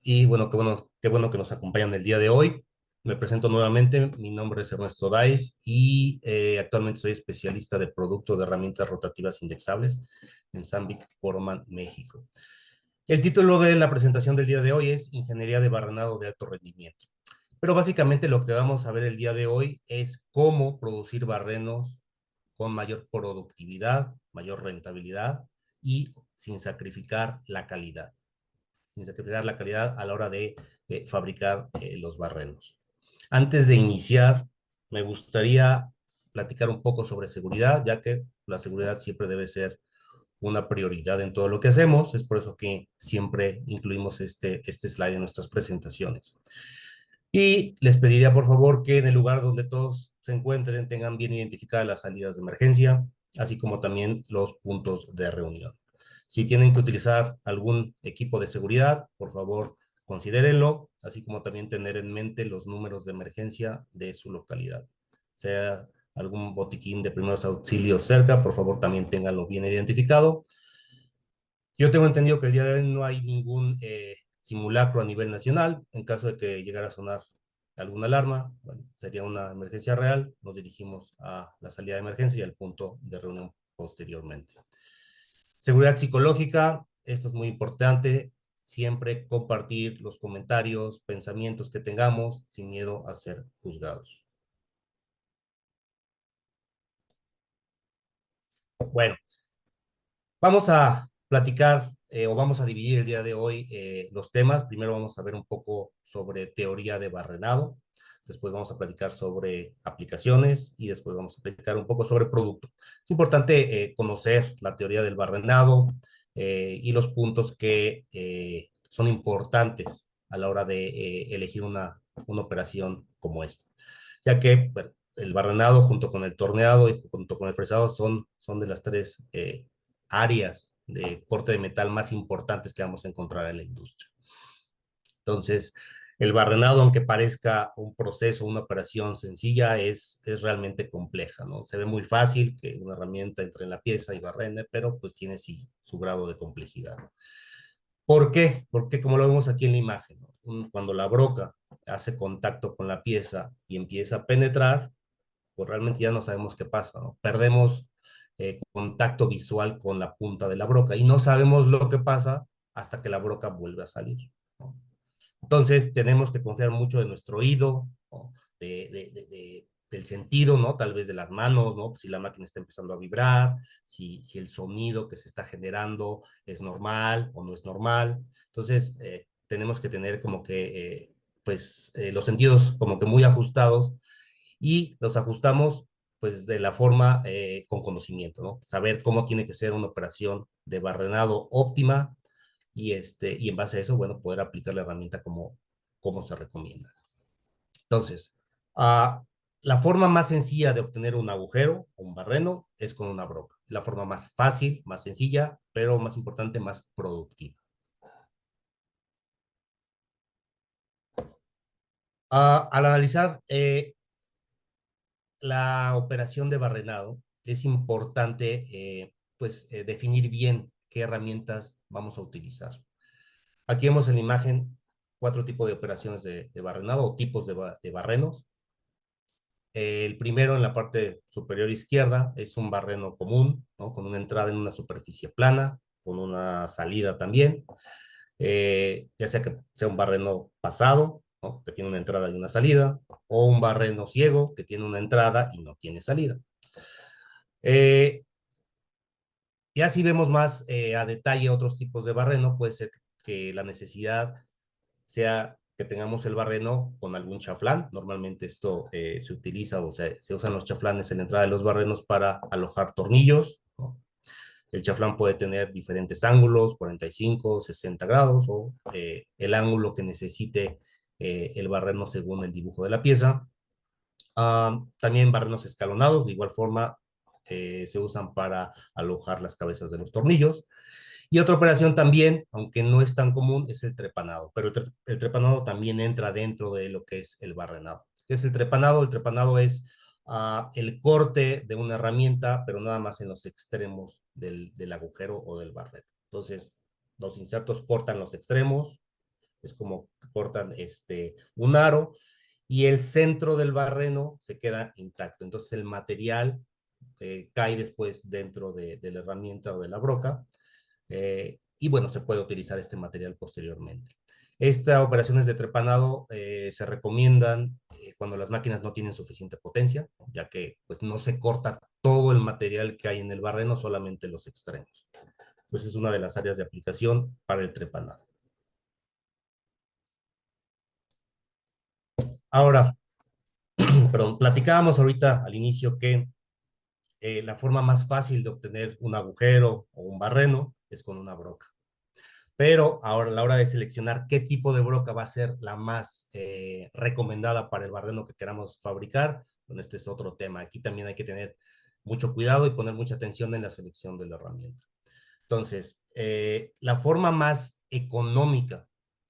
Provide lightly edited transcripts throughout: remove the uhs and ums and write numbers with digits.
Y bueno, qué bueno que nos acompañan el día de hoy. Me presento nuevamente, mi nombre es Ernesto Dais y actualmente soy especialista de producto de herramientas rotativas indexables en Sandvik Corman, México. El título de la presentación del día de hoy es Ingeniería de Barrenado de Alto Rendimiento. Pero básicamente lo que vamos a ver el día de hoy es cómo producir barrenos con mayor productividad, mayor rentabilidad y sin sacrificar la calidad a la hora de fabricar los barrenos. Antes de iniciar, me gustaría platicar un poco sobre seguridad, ya que la seguridad siempre debe ser una prioridad en todo lo que hacemos. Es por eso que siempre incluimos este slide en nuestras presentaciones. Y les pediría por favor que en el lugar donde todos se encuentren tengan bien identificadas las salidas de emergencia, así como también los puntos de reunión. Si tienen que utilizar algún equipo de seguridad, por favor, considérenlo, así como también tener en mente los números de emergencia de su localidad. Sea algún botiquín de primeros auxilios cerca, por favor, también ténganlo bien identificado. Yo tengo entendido que el día de hoy no hay ningún simulacro a nivel nacional. En caso de que llegara a sonar alguna alarma, bueno, sería una emergencia real. Nos dirigimos a la salida de emergencia y al punto de reunión posteriormente. Seguridad psicológica, esto es muy importante. Siempre compartir los comentarios, pensamientos que tengamos sin miedo a ser juzgados. Bueno, vamos a platicar o vamos a dividir el día de hoy los temas. Primero vamos a ver un poco sobre teoría de barrenado, después vamos a platicar sobre aplicaciones y después vamos a platicar un poco sobre producto. Es importante conocer la teoría del barrenado y los puntos que son importantes a la hora de elegir una operación como esta, ya que bueno, el barrenado junto con el torneado y junto con el fresado son de las tres áreas de corte de metal más importantes que vamos a encontrar en la industria. Entonces, el barrenado, aunque parezca un proceso, una operación sencilla, es realmente compleja, ¿no? Se ve muy fácil que una herramienta entre en la pieza y barrene, pero pues tiene sí su grado de complejidad. ¿Por qué? Porque como lo vemos aquí en la imagen, ¿no? Cuando la broca hace contacto con la pieza y empieza a penetrar, pues realmente ya no sabemos qué pasa, ¿no? Perdemos contacto visual con la punta de la broca y no sabemos lo que pasa hasta que la broca vuelve a salir, ¿no? Entonces tenemos que confiar mucho de nuestro oído, ¿no? Del sentido, ¿no? Tal vez de las manos, ¿no? Si la máquina está empezando a vibrar, si el sonido que se está generando es normal o no es normal. Entonces, tenemos que tener como que, los sentidos como que muy ajustados y los ajustamos pues de la forma con conocimiento, ¿no? Saber cómo tiene que ser una operación de barrenado óptima y en base a eso, bueno, poder aplicar la herramienta como se recomienda. Entonces, uh, la forma más sencilla de obtener un agujero o un barreno es con una broca. La forma más fácil, más sencilla, pero más importante, más productiva. Al analizar la operación de barrenado, es importante definir bien qué herramientas vamos a utilizar. Aquí vemos en la imagen cuatro tipos de operaciones de barrenado o tipos de barrenos. El primero en la parte superior izquierda es un barreno común, ¿no? Con una entrada en una superficie plana, con una salida también, ya sea que sea un barreno pasado, ¿no? Que tiene una entrada y una salida, o un barreno ciego que tiene una entrada y no tiene salida. Eh, ya si vemos más a detalle otros tipos de barreno, puede ser que la necesidad sea que tengamos el barreno con algún chaflán. Normalmente esto se utiliza, o sea, se usan los chaflanes en la entrada de los barrenos para alojar tornillos, ¿no? El chaflán puede tener diferentes ángulos, 45, 60 grados, o el ángulo que necesite el barreno según el dibujo de la pieza. También barrenos escalonados, de igual forma, se usan para alojar las cabezas de los tornillos. Y otra operación también, aunque no es tan común, es el trepanado. Pero el trepanado también entra dentro de lo que es el barrenado. ¿Qué es el trepanado? El trepanado es el corte de una herramienta, pero nada más en los extremos del agujero o del barreno. Entonces, los insertos cortan los extremos, Es como que cortan un aro y el centro del barreno se queda intacto. Entonces el material cae después dentro de la herramienta o de la broca y bueno, se puede utilizar este material posteriormente. Estas operaciones de trepanado se recomiendan cuando las máquinas no tienen suficiente potencia, ya que pues no se corta todo el material que hay en el barreno, solamente los extremos. Entonces es una de las áreas de aplicación para el trepanado. Ahora, perdón, platicábamos ahorita al inicio que la forma más fácil de obtener un agujero o un barreno es con una broca. Pero ahora a la hora de seleccionar qué tipo de broca va a ser la más recomendada para el barreno que queramos fabricar, bueno, este es otro tema. Aquí también hay que tener mucho cuidado y poner mucha atención en la selección de la herramienta. Entonces, la forma más económica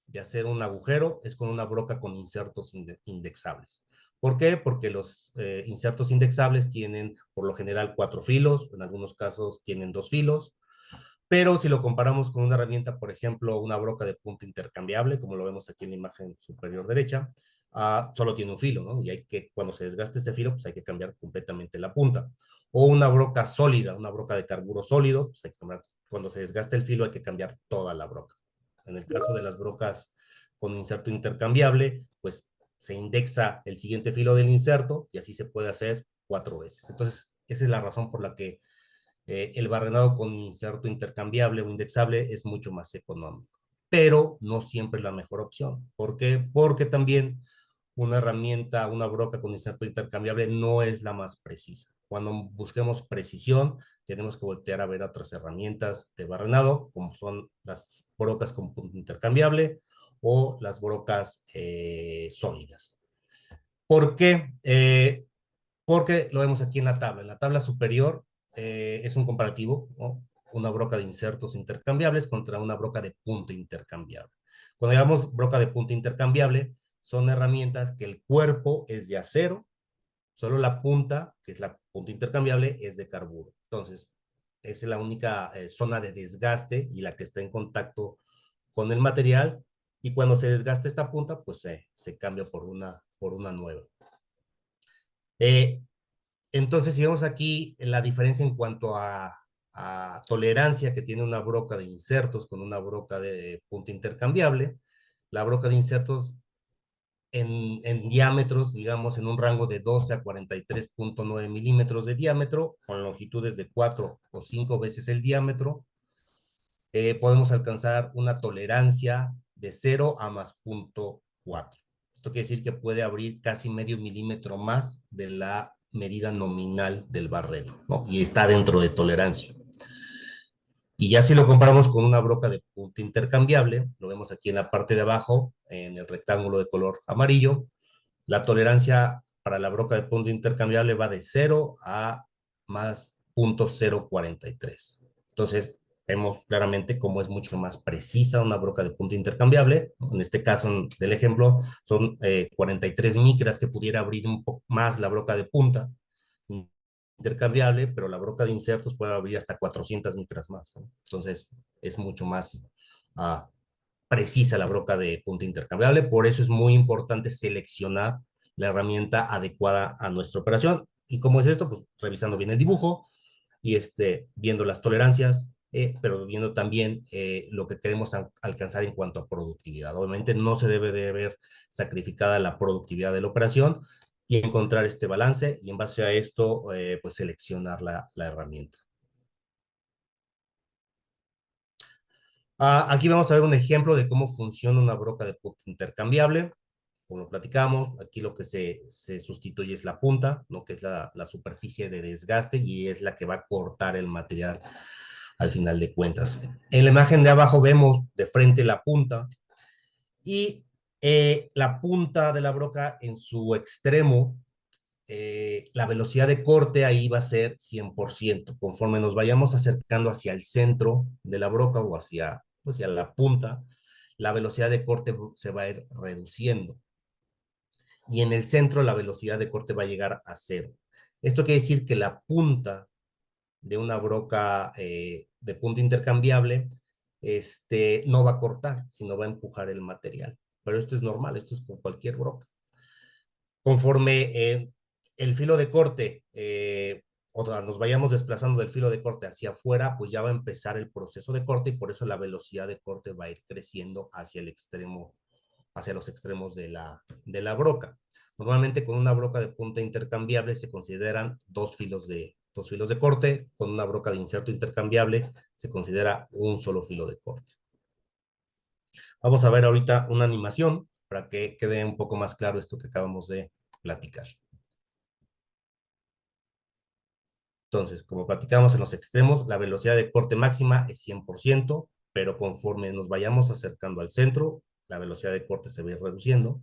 de hacer un agujero es con una broca con insertos indexables. ¿Por qué? Porque los insertos indexables tienen por lo general 4 filos, en algunos casos tienen 2 filos, pero si lo comparamos con una herramienta, por ejemplo, una broca de punta intercambiable, como lo vemos aquí en la imagen superior derecha, solo tiene un filo, ¿no? Y hay que, cuando se desgaste este filo, pues hay que cambiar completamente la punta. O una broca sólida, una broca de carburo sólido, pues hay que cambiar, cuando se desgaste el filo hay que cambiar toda la broca. En el caso de las brocas con inserto intercambiable, pues se indexa el siguiente filo del inserto y así se puede hacer 4 veces. Entonces, esa es la razón por la que el barrenado con inserto intercambiable o indexable es mucho más económico, pero no siempre es la mejor opción. ¿Por qué? Porque también una herramienta, una broca con inserto intercambiable no es la más precisa. Cuando busquemos precisión, tenemos que voltear a ver otras herramientas de barrenado, como son las brocas con punto intercambiable o las brocas sólidas. ¿Por qué? Porque lo vemos aquí en la tabla. En la tabla superior es un comparativo, ¿no? Una broca de insertos intercambiables contra una broca de punta intercambiable. Cuando llamamos broca de punta intercambiable, son herramientas que el cuerpo es de acero, solo la punta, que es la punta intercambiable, es de carburo. Entonces, esa es la única zona de desgaste y la que está en contacto con el material. Y cuando se desgasta esta punta, pues se cambia por una nueva. Eh, entonces, si vemos aquí la diferencia en cuanto a tolerancia que tiene una broca de insertos con una broca de punta intercambiable, la broca de insertos en diámetros, digamos, en un rango de 12 a 43.9 milímetros de diámetro, con longitudes de 4 o 5 veces el diámetro, podemos alcanzar una tolerancia de 0 a más 0.4. Esto quiere decir que puede abrir casi medio milímetro más de la medida nominal del barreno, ¿no? Y está dentro de tolerancia. Y ya si lo comparamos con una broca de punta intercambiable, lo vemos aquí en la parte de abajo, en el rectángulo de color amarillo, la tolerancia para la broca de punta intercambiable va de 0 a más 0.043. Entonces, vemos claramente cómo es mucho más precisa una broca de punta intercambiable. En este caso del ejemplo, son 43 micras que pudiera abrir un poco más la broca de punta intercambiable, pero la broca de insertos puede abrir hasta 400 micras más, ¿no? Entonces, es mucho más uh, precisa la broca de punta intercambiable. Por eso es muy importante seleccionar la herramienta adecuada a nuestra operación. ¿Y cómo es esto? Pues revisando bien el dibujo y viendo las tolerancias, pero viendo también lo que queremos alcanzar en cuanto a productividad. Obviamente no se debe de ver sacrificada la productividad de la operación y encontrar este balance y en base a esto, pues seleccionar la herramienta. Aquí vamos a ver un ejemplo de cómo funciona una broca de punta intercambiable. Como platicamos, aquí lo que se sustituye es la punta, ¿no? Que es la superficie de desgaste y es la que va a cortar el material al final de cuentas. En la imagen de abajo vemos de frente la punta y la punta de la broca en su extremo, la velocidad de corte ahí va a ser 100%. Conforme nos vayamos acercando hacia el centro de la broca o hacia la punta, la velocidad de corte se va a ir reduciendo. Y en el centro la velocidad de corte va a llegar a 0. Esto quiere decir que la punta de una broca de punta intercambiable no va a cortar, sino va a empujar el material. Pero esto es normal, esto es con cualquier broca. Conforme el filo de corte, o sea, nos vayamos desplazando del filo de corte hacia afuera, pues ya va a empezar el proceso de corte y por eso la velocidad de corte va a ir creciendo hacia el extremo, hacia los extremos de la broca. Normalmente con una broca de punta intercambiable se consideran dos filos de corte, con una broca de inserto intercambiable se considera un solo filo de corte. Vamos a ver ahorita una animación para que quede un poco más claro esto que acabamos de platicar. Entonces, como platicamos en los extremos, la velocidad de corte máxima es 100%, pero conforme nos vayamos acercando al centro, la velocidad de corte se va a ir reduciendo.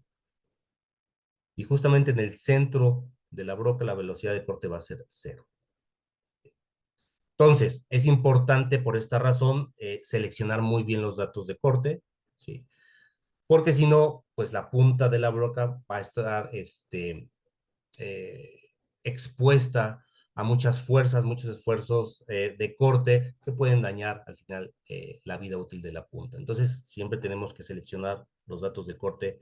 Y justamente en el centro de la broca, la velocidad de corte va a ser cero. Entonces, es importante por esta razón seleccionar muy bien los datos de corte, ¿sí? Porque si no, pues la punta de la broca va a estar eh, expuesta a muchas fuerzas, muchos esfuerzos de corte que pueden dañar al final la vida útil de la punta. Entonces, siempre tenemos que seleccionar los datos de corte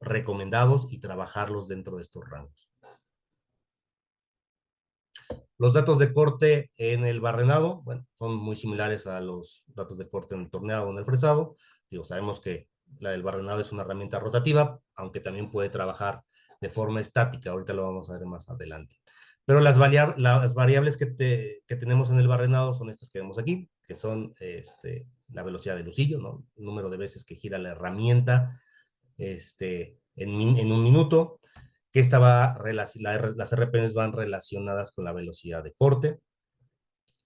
recomendados y trabajarlos dentro de estos rangos. Los datos de corte en el barrenado, bueno, son muy similares a los datos de corte en el torneado o en el fresado. Digo, sabemos que la del barrenado es una herramienta rotativa, aunque también puede trabajar de forma estática. Ahorita lo vamos a ver más adelante. Pero las variables que tenemos en el barrenado son estas que vemos aquí, que son la velocidad del lucillo, ¿no? El número de veces que gira la herramienta en un minuto, que las RPMs van relacionadas con la velocidad de corte,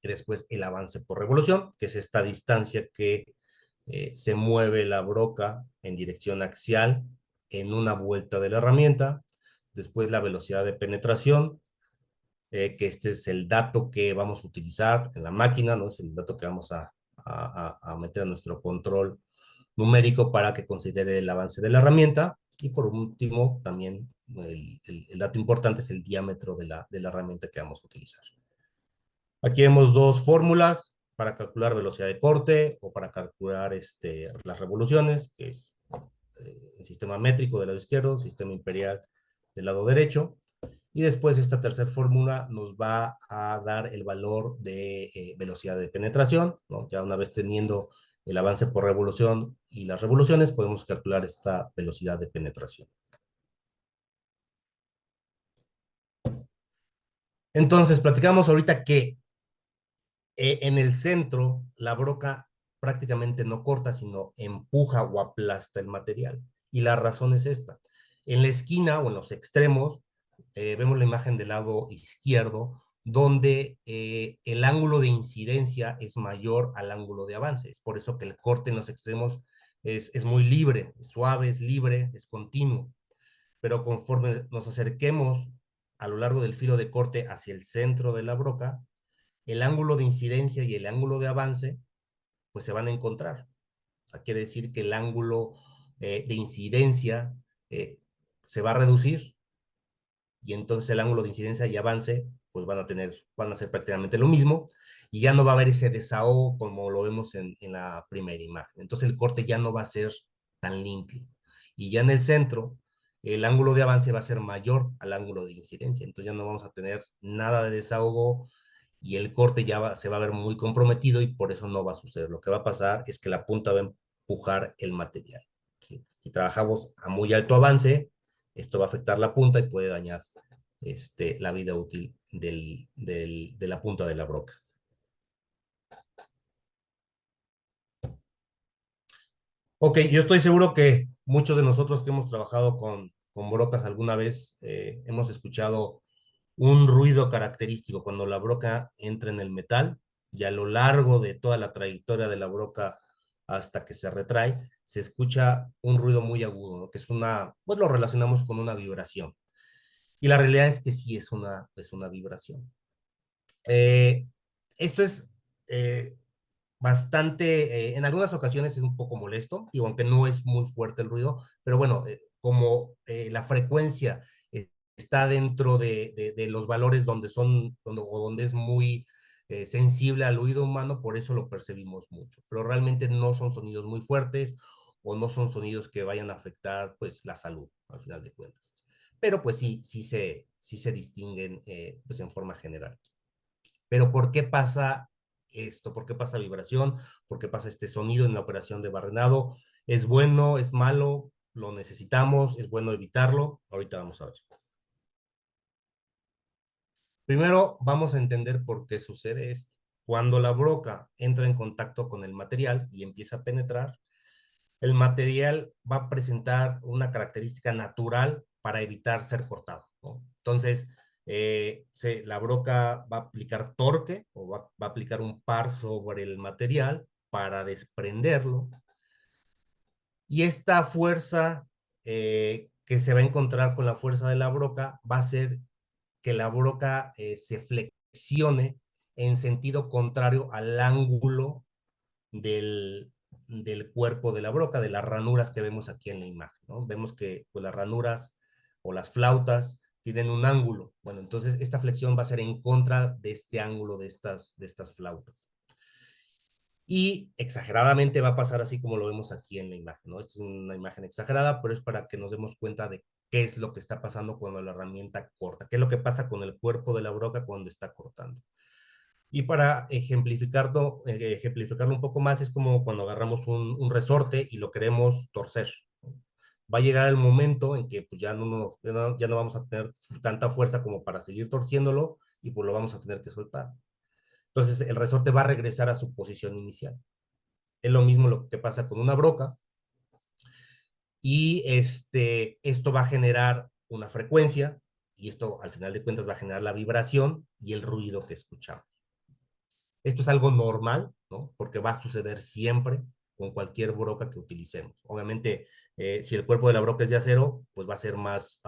y después el avance por revolución, que es esta distancia que se mueve la broca en dirección axial en una vuelta de la herramienta, después la velocidad de penetración, que este es el dato que vamos a utilizar en la máquina, ¿no? Es el dato que vamos a meter a nuestro control numérico para que considere el avance de la herramienta. Y por último, también el dato importante es el diámetro de la herramienta que vamos a utilizar. Aquí vemos dos fórmulas para calcular velocidad de corte o para calcular las revoluciones, que es el sistema métrico del lado izquierdo, sistema imperial del lado derecho. Y después esta tercera fórmula nos va a dar el valor de velocidad de penetración, ¿no? Ya una vez teniendo el avance por revolución y las revoluciones, podemos calcular esta velocidad de penetración. Entonces, platicamos ahorita que en el centro la broca prácticamente no corta, sino empuja o aplasta el material. Y la razón es esta. En la esquina o en los extremos, vemos la imagen del lado izquierdo, donde el ángulo de incidencia es mayor al ángulo de avance. Es por eso que el corte en los extremos es muy libre, es suave, es libre, es continuo. Pero conforme nos acerquemos a lo largo del filo de corte hacia el centro de la broca, el ángulo de incidencia y el ángulo de avance, pues se van a encontrar. O sea, quiere decir que el ángulo de incidencia eh, se va a reducir y entonces el ángulo de incidencia y avance pues van a ser prácticamente lo mismo y ya no va a haber ese desahogo como lo vemos en la primera imagen. Entonces el corte ya no va a ser tan limpio. Y ya en el centro, el ángulo de avance va a ser mayor al ángulo de incidencia. Entonces ya no vamos a tener nada de desahogo y el corte se va a ver muy comprometido y por eso no va a suceder. Lo que va a pasar es que la punta va a empujar el material. ¿Sí? Si trabajamos a muy alto avance, esto va a afectar la punta y puede dañar la vida útil de la punta de la broca. Ok, yo estoy seguro que muchos de nosotros que hemos trabajado con brocas alguna vez hemos escuchado un ruido característico cuando la broca entra en el metal y a lo largo de toda la trayectoria de la broca hasta que se retrae, se escucha un ruido muy agudo, ¿no? Que es pues lo relacionamos con una vibración. Y la realidad es que sí es una vibración. Eh, esto es eh, bastante, en algunas ocasiones es un poco molesto, y aunque no es muy fuerte el ruido, pero bueno, como la frecuencia está dentro de los valores donde o donde es muy sensible al oído humano, por eso lo percibimos mucho, pero realmente no son sonidos muy fuertes o no son sonidos que vayan a afectar pues la salud al final de cuentas. Pero pues sí se distinguen pues en forma general. Pero ¿por qué pasa esto? ¿Por qué pasa vibración? ¿Por qué pasa este sonido en la operación de barrenado? ¿Es bueno? ¿Es malo? ¿Lo necesitamos? ¿Es bueno evitarlo? Ahorita vamos a ver. Primero vamos a entender por qué sucede esto. Cuando la broca entra en contacto con el material y empieza a penetrar, el material va a presentar una característica natural para evitar ser cortado, ¿no? Entonces, la broca va a aplicar torque o va a aplicar un par sobre el material para desprenderlo. Y esta fuerza que se va a encontrar con la fuerza de la broca va a hacer que la broca se flexione en sentido contrario al ángulo del, del cuerpo de la broca, de las ranuras que vemos aquí en la imagen, ¿no? Vemos que pues, las ranuras o las flautas tienen un ángulo. Bueno, entonces esta flexión va a ser en contra de este ángulo de estas flautas. Y exageradamente va a pasar así como lo vemos aquí en la imagen, ¿no? Esta es una imagen exagerada, pero es para que nos demos cuenta de qué es lo que está pasando cuando la herramienta corta, qué es lo que pasa con el cuerpo de la broca cuando está cortando. Y para ejemplificarlo un poco más, es como cuando agarramos un resorte y lo queremos torcer. Va a llegar el momento en que pues, ya no vamos a tener tanta fuerza como para seguir torciéndolo y pues lo vamos a tener que soltar. Entonces el resorte va a regresar a su posición inicial. Es lo mismo lo que pasa con una broca y esto va a generar una frecuencia y esto al final de cuentas va a generar la vibración y el ruido que escuchamos. Esto es algo normal, ¿no? Porque va a suceder siempre con cualquier broca que utilicemos. Obviamente, si el cuerpo de la broca es de acero, pues va a ser más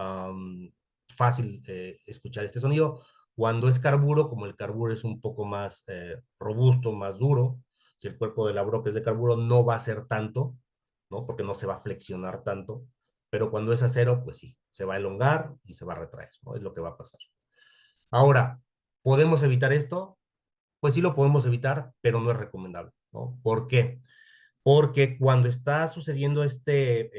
fácil escuchar este sonido. Cuando es carburo, como el carburo es un poco más robusto, más duro, si el cuerpo de la broca es de carburo, no va a ser tanto, ¿no? Porque no se va a flexionar tanto. Pero cuando es acero, pues sí, se va a elongar y se va a retraer, ¿no? Es lo que va a pasar. Ahora, ¿podemos evitar esto? Pues sí lo podemos evitar, pero no es recomendable, ¿no? ¿Por qué? Porque cuando está sucediendo este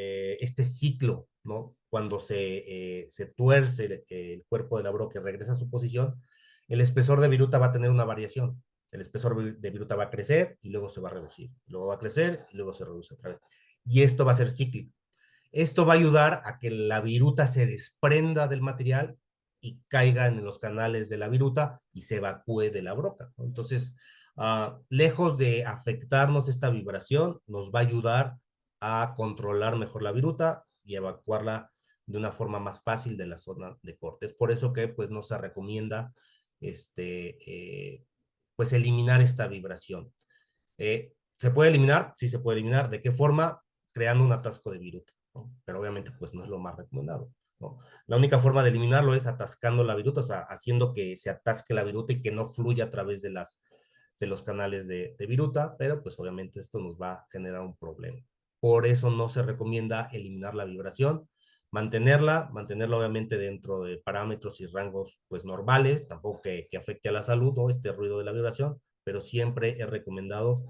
ciclo, ¿no? Cuando se tuerce el cuerpo de la broca y regresa a su posición, el espesor de viruta va a tener una variación. El espesor de viruta va a crecer y luego se va a reducir. Luego va a crecer y luego se reduce otra vez. Y esto va a ser cíclico. Esto va a ayudar a que la viruta se desprenda del material y caiga en los canales de la viruta y se evacúe de la broca, ¿no? Entonces, lejos de afectarnos esta vibración, nos va a ayudar a controlar mejor la viruta y evacuarla de una forma más fácil de la zona de corte. Es por eso que pues no se recomienda pues eliminar esta vibración. ¿Se puede eliminar? Sí se puede eliminar. ¿De qué forma? Creando un atasco de viruta, ¿no? Pero obviamente pues no es lo más recomendado, ¿no? La única forma de eliminarlo es atascando la viruta, o sea, haciendo que se atasque la viruta y que no fluya a través de los canales de viruta, pero pues obviamente esto nos va a generar un problema. Por eso no se recomienda eliminar la vibración, mantenerla obviamente dentro de parámetros y rangos pues normales, tampoco que afecte a la salud, ¿no? Este ruido de la vibración, pero siempre es recomendado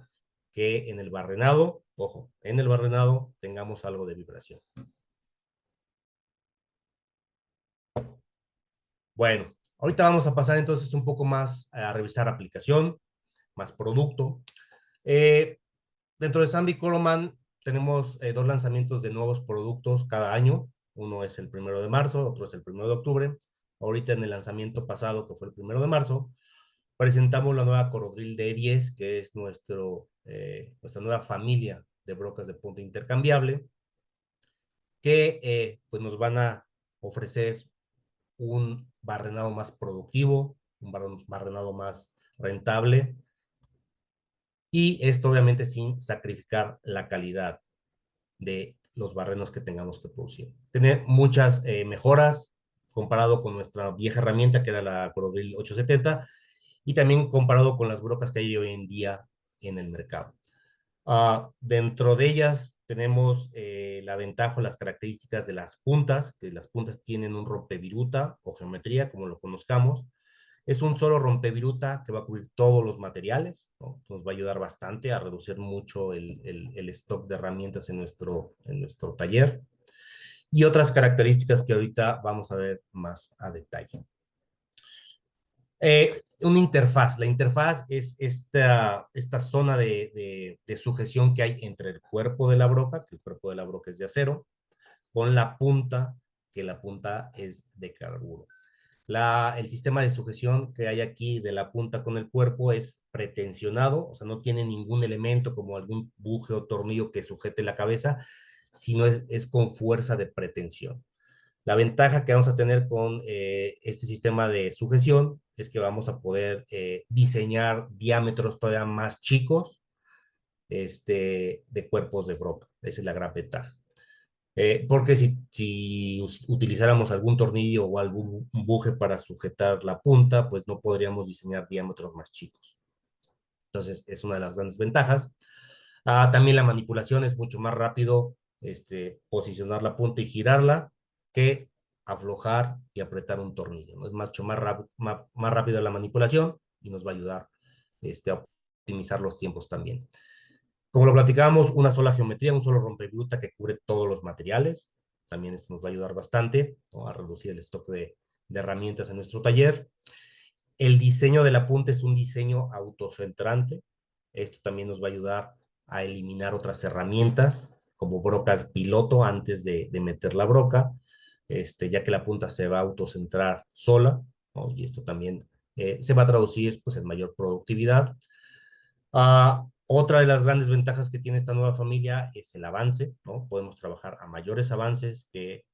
que en el barrenado, ojo, en el barrenado tengamos algo de vibración. Bueno, ahorita vamos a pasar entonces un poco más a revisar aplicación, más producto. Eh, Dentro de Zambi Coroman tenemos dos lanzamientos de nuevos productos cada año. Uno es el 1 de marzo, otro es el 1 de octubre. Ahorita en el lanzamiento pasado, que fue el 1 de marzo, presentamos la nueva Corodrill D10, que es nuestra nueva familia de brocas de punta intercambiable, que pues nos van a ofrecer un barrenado más productivo, un barrenado más rentable, y esto obviamente sin sacrificar la calidad de los barrenos que tengamos que producir. Tener muchas mejoras comparado con nuestra vieja herramienta que era la Corodrill 870 y también comparado con las brocas que hay hoy en día en el mercado. Dentro de ellas tenemos la ventaja o las características de las puntas, que las puntas tienen un rompeviruta o geometría, como lo conozcamos, Es un solo rompeviruta que va a cubrir todos los materiales, ¿no? Nos va a ayudar bastante a reducir mucho el stock de herramientas en nuestro taller. Y otras características que ahorita vamos a ver más a detalle. Una interfaz. La interfaz es esta zona de sujeción que hay entre el cuerpo de la broca, que el cuerpo de la broca es de acero, con la punta, que la punta es de carburo. El sistema de sujeción que hay aquí de la punta con el cuerpo es pretensionado, o sea, no tiene ningún elemento como algún buje o tornillo que sujete la cabeza, sino es con fuerza de pretensión. La ventaja que vamos a tener con este sistema de sujeción es que vamos a poder diseñar diámetros todavía más chicos de cuerpos de broca. Esa es la gran ventaja. Porque si utilizáramos algún tornillo o algún buje para sujetar la punta, pues no podríamos diseñar diámetros más chicos. Entonces, es una de las grandes ventajas. También la manipulación es mucho más rápido, posicionar la punta y girarla que aflojar y apretar un tornillo, ¿no? Es mucho más rápido la manipulación y nos va a ayudar a optimizar los tiempos también. Como lo platicábamos, una sola geometría, un solo rompebruta que cubre todos los materiales. También esto nos va a ayudar bastante, ¿no?, a reducir el stock de herramientas en nuestro taller. El diseño de la punta es un diseño autocentrante. Esto también nos va a ayudar a eliminar otras herramientas, como brocas piloto antes de meter la broca, ya que la punta se va a autocentrar sola, ¿no? Y esto también se va a traducir pues, en mayor productividad. Otra de las grandes ventajas que tiene esta nueva familia es el avance, ¿no? Podemos trabajar a mayores avances que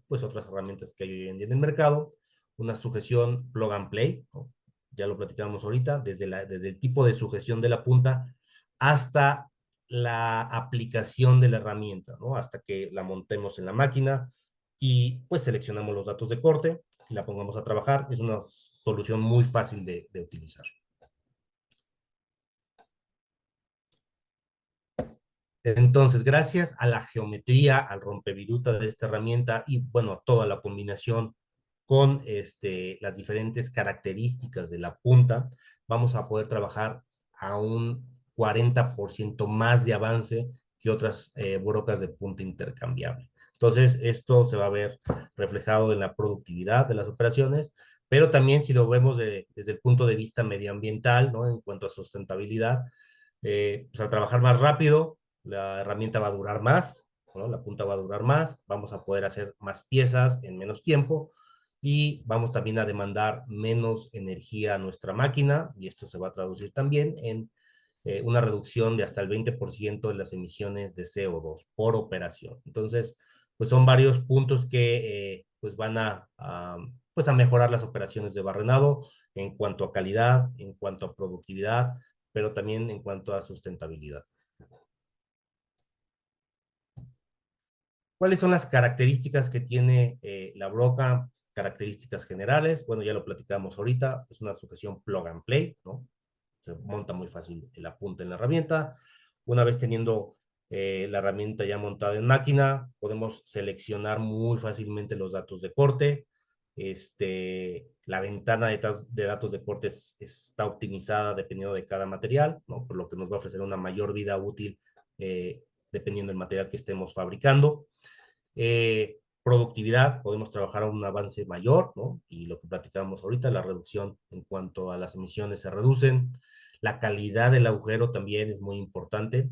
pues otras herramientas que hay hoy en día en el mercado. Una sujeción plug and play, ¿no? Ya lo platicamos ahorita, desde el tipo de sujeción de la punta hasta la aplicación de la herramienta, ¿no? Hasta que la montemos en la máquina y pues seleccionamos los datos de corte y la pongamos a trabajar. Es una solución muy fácil de utilizar. Entonces, gracias a la geometría, al rompeviruta de esta herramienta y, bueno, toda la combinación con las diferentes características de la punta, vamos a poder trabajar a un 40% más de avance que otras brocas de punta intercambiable. Entonces, esto se va a ver reflejado en la productividad de las operaciones, pero también si lo vemos desde el punto de vista medioambiental, ¿no? En cuanto a sustentabilidad, pues al trabajar más rápido, la herramienta va a durar más, ¿no? La punta va a durar más, vamos a poder hacer más piezas en menos tiempo y vamos también a demandar menos energía a nuestra máquina y esto se va a traducir también en una reducción de hasta el 20% de las emisiones de CO2 por operación. Entonces, pues son varios puntos que pues van pues a mejorar las operaciones de barrenado en cuanto a calidad, en cuanto a productividad, pero también en cuanto a sustentabilidad. ¿Cuáles son las características que tiene la broca? Características generales, bueno, ya lo platicamos ahorita, es una sujeción plug and play, ¿no? Se monta muy fácil la punta en la herramienta. Una vez teniendo la herramienta ya montada en máquina, podemos seleccionar muy fácilmente los datos de corte. La ventana de datos de corte está optimizada dependiendo de cada material, ¿no? Por lo que nos va a ofrecer una mayor vida útil dependiendo del material que estemos fabricando. Productividad, podemos trabajar a un avance mayor, ¿no? Y lo que platicábamos ahorita, la reducción en cuanto a las emisiones se reducen. La calidad del agujero también es muy importante.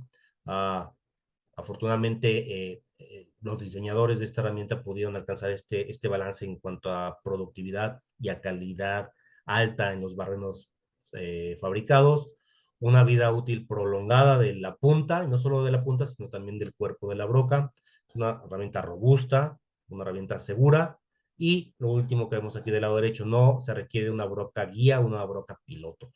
Afortunadamente, los diseñadores de esta herramienta pudieron alcanzar este balance en cuanto a productividad y a calidad alta en los barrenos fabricados. Una vida útil prolongada de la punta, y no solo de la punta, sino también del cuerpo de la broca. Es una herramienta robusta, una herramienta segura. Y lo último que vemos aquí del lado derecho, no se requiere una broca guía, una broca piloto.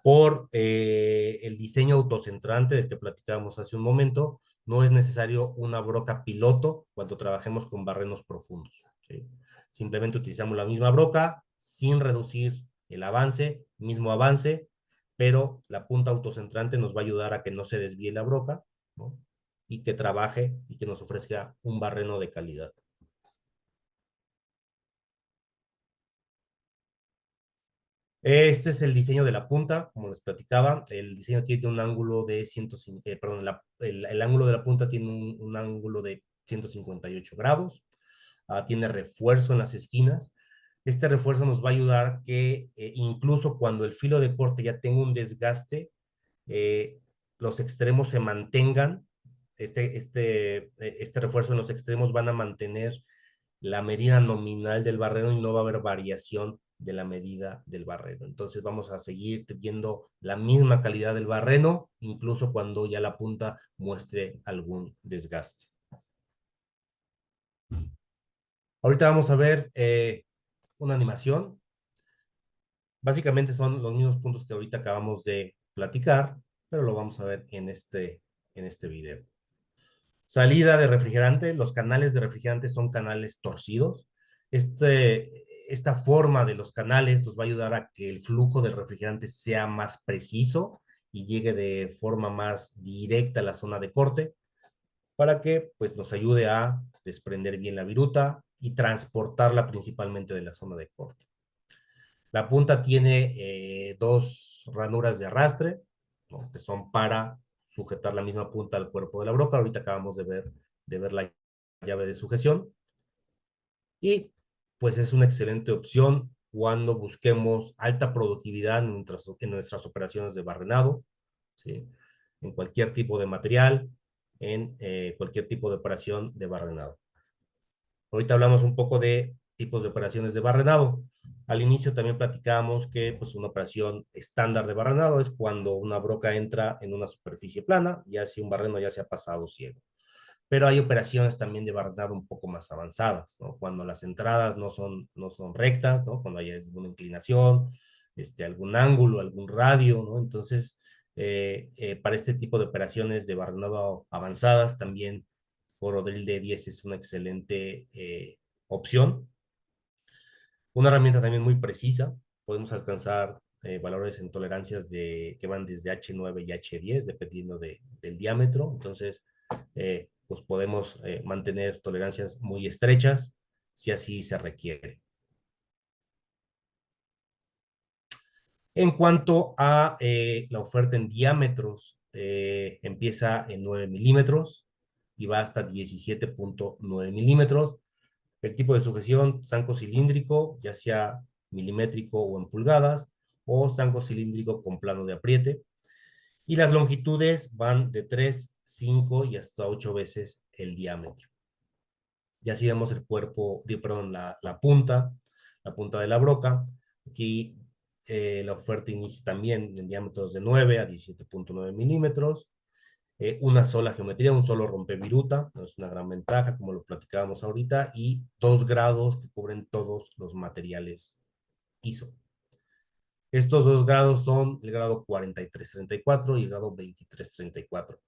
Por el diseño autocentrante del que platicábamos hace un momento, no es necesario una broca piloto cuando trabajemos con barrenos profundos, ¿sí? Simplemente utilizamos la misma broca sin reducir el avance, mismo avance, pero la punta autocentrante nos va a ayudar a que no se desvíe la broca, ¿no? Y que trabaje y que nos ofrezca un barreno de calidad. Este es el diseño de la punta, como les platicaba. El diseño tiene un ángulo de 105, perdón, el ángulo de la punta tiene un ángulo de 158 grados. Tiene refuerzo en las esquinas. Este refuerzo nos va a ayudar que incluso cuando el filo de corte ya tenga un desgaste, eh, los extremos se mantengan. Este refuerzo en los extremos van a mantener la medida nominal del barreno y no va a haber variación de la medida del barreno. Entonces vamos a seguir teniendo la misma calidad del barreno, incluso cuando ya la punta muestre algún desgaste. Ahorita vamos a ver una animación. Básicamente son los mismos puntos que ahorita acabamos de platicar, pero lo vamos a ver en este video. Salida de refrigerante, los canales de refrigerante son canales torcidos. Esta forma de los canales nos va a ayudar a que el flujo del refrigerante sea más preciso y llegue de forma más directa a la zona de corte para que pues, nos ayude a desprender bien la viruta y transportarla principalmente de la zona de corte. La punta tiene dos ranuras de arrastre, ¿no? Que son para sujetar la misma punta al cuerpo de la broca. Ahorita acabamos de ver la llave de sujeción. Y pues es una excelente opción cuando busquemos alta productividad en nuestras operaciones de barrenado, ¿sí? En cualquier tipo de material, en cualquier tipo de operación de barrenado. Ahorita hablamos un poco de tipos de operaciones de barrenado. Al inicio también platicábamos que pues, una operación estándar de barrenado es cuando una broca entra en una superficie plana, ya sea un barreno ya sea pasado ciego. Pero hay operaciones también de barrenado un poco más avanzadas, ¿no? Cuando las entradas no son rectas, ¿no? Cuando hay alguna inclinación, algún ángulo, algún radio, ¿no? Entonces, para este tipo de operaciones de barrenado avanzadas también Corodrill D10 es una excelente opción. Una herramienta también muy precisa. Podemos alcanzar valores en tolerancias que van desde H9 y H10, dependiendo del diámetro. Entonces, pues podemos mantener tolerancias muy estrechas si así se requiere. En cuanto a la oferta en diámetros, empieza en 9 milímetros y va hasta 17.9 milímetros. El tipo de sujeción, zanco cilíndrico, ya sea milimétrico o en pulgadas, o zanco cilíndrico con plano de apriete. Y las longitudes van de 3, 5 y hasta 8 veces el diámetro. Ya si vemos el cuerpo, perdón, la punta de la broca. Aquí la oferta inicia también en diámetros de 9 a 17.9 milímetros. Una sola geometría, un solo rompeviruta, es una gran ventaja, como lo platicábamos ahorita, y 2 grados que cubren todos los materiales ISO. Estos 2 grados son el grado 4334 y el grado 2334.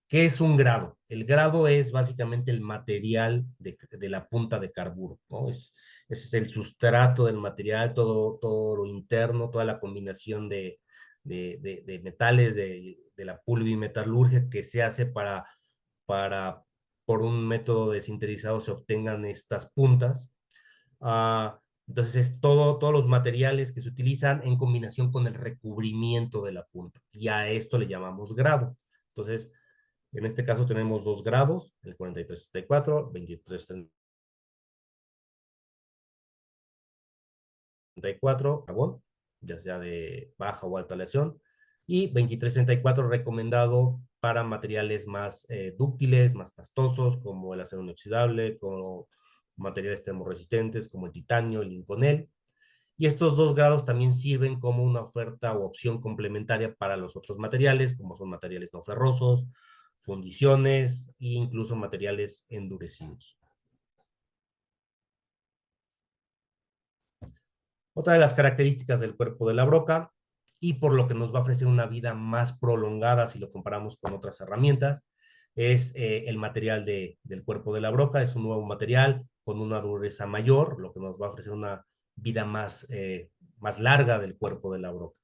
¿Qué es un grado? El grado es básicamente el material de la punta de carburo, ¿no? Ese es el sustrato del material, todo lo interno, toda la combinación de metales, de la pulvimetalurgia que se hace para, por un método de sinterizado se obtengan estas puntas. Entonces es todos los materiales que se utilizan en combinación con el recubrimiento de la punta. Y a esto le llamamos grado. Entonces, en este caso tenemos 2 grados, el 4334, 2334, carbón, ya sea de baja o alta aleación, y 2334 recomendado para materiales más dúctiles, más pastosos, como el acero inoxidable, como materiales termorresistentes, como el titanio, el inconel. Y estos 2 grados también sirven como una oferta o opción complementaria para los otros materiales, como son materiales no ferrosos, fundiciones e incluso materiales endurecidos. Otra de las características del cuerpo de la broca y por lo que nos va a ofrecer una vida más prolongada si lo comparamos con otras herramientas es el material del cuerpo de la broca. Es un nuevo material con una dureza mayor, lo que nos va a ofrecer una vida más larga del cuerpo de la broca.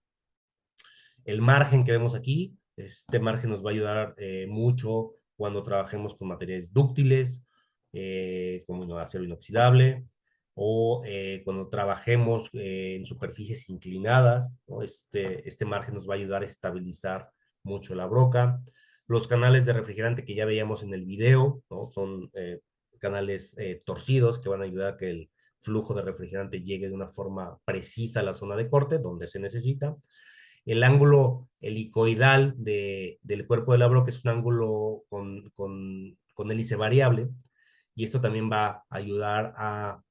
El margen que vemos aquí, este margen nos va a ayudar mucho cuando trabajemos con materiales dúctiles, como acero inoxidable, o cuando trabajemos en superficies inclinadas, ¿no? Este margen nos va a ayudar a estabilizar mucho la broca. Los canales de refrigerante que ya veíamos en el video, ¿no? Son canales torcidos que van a ayudar a que el flujo de refrigerante llegue de una forma precisa a la zona de corte, donde se necesita. El ángulo helicoidal del cuerpo de la broca es un ángulo con hélice variable, y esto también va a ayudar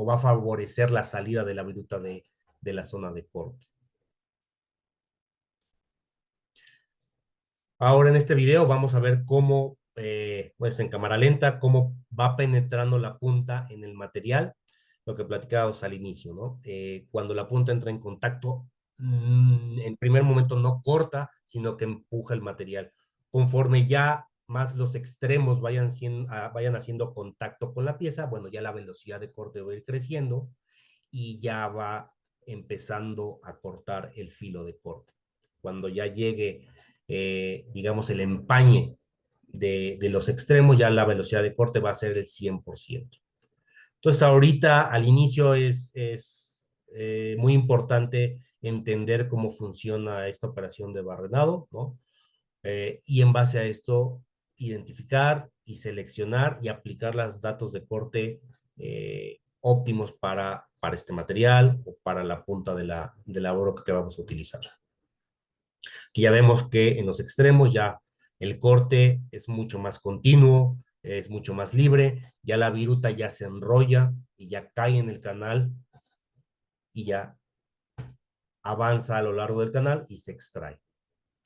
o va a favorecer la salida de la viruta de la zona de corte. Ahora en este video vamos a ver cómo, pues en cámara lenta, cómo va penetrando la punta en el material, lo que platicábamos al inicio, ¿no? Cuando la punta entra en contacto, en primer momento no corta, sino que empuja el material. Conforme ya más los extremos vayan haciendo contacto con la pieza, bueno, ya la velocidad de corte va a ir creciendo y ya va empezando a cortar el filo de corte. Cuando ya llegue, digamos, el empañe de los extremos, ya la velocidad de corte va a ser el 100%. Entonces, ahorita al inicio es muy importante entender cómo funciona esta operación de barrenado, ¿no? Y en base a esto, identificar y seleccionar y aplicar los datos de corte óptimos para este material o para la punta de la broca que vamos a utilizar. Aquí ya vemos que en los extremos ya el corte es mucho más continuo, es mucho más libre, ya la viruta ya se enrolla y ya cae en el canal y ya avanza a lo largo del canal y se extrae.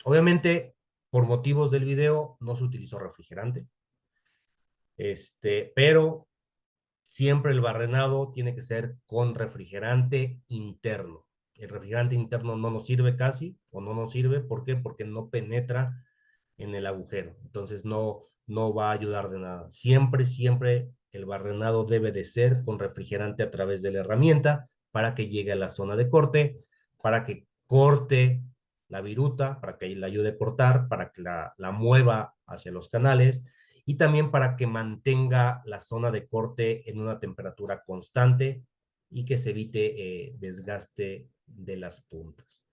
Obviamente, por motivos del video, no se utilizó refrigerante, pero siempre el barrenado tiene que ser con refrigerante interno. El refrigerante interno no nos sirve casi, o no nos sirve, ¿por qué? Porque no penetra en el agujero, entonces no va a ayudar de nada. Siempre el barrenado debe de ser con refrigerante a través de la herramienta para que llegue a la zona de corte, para que corte la viruta, para que la ayude a cortar, para que la mueva hacia los canales y también para que mantenga la zona de corte en una temperatura constante y que se evite desgaste de las puntas.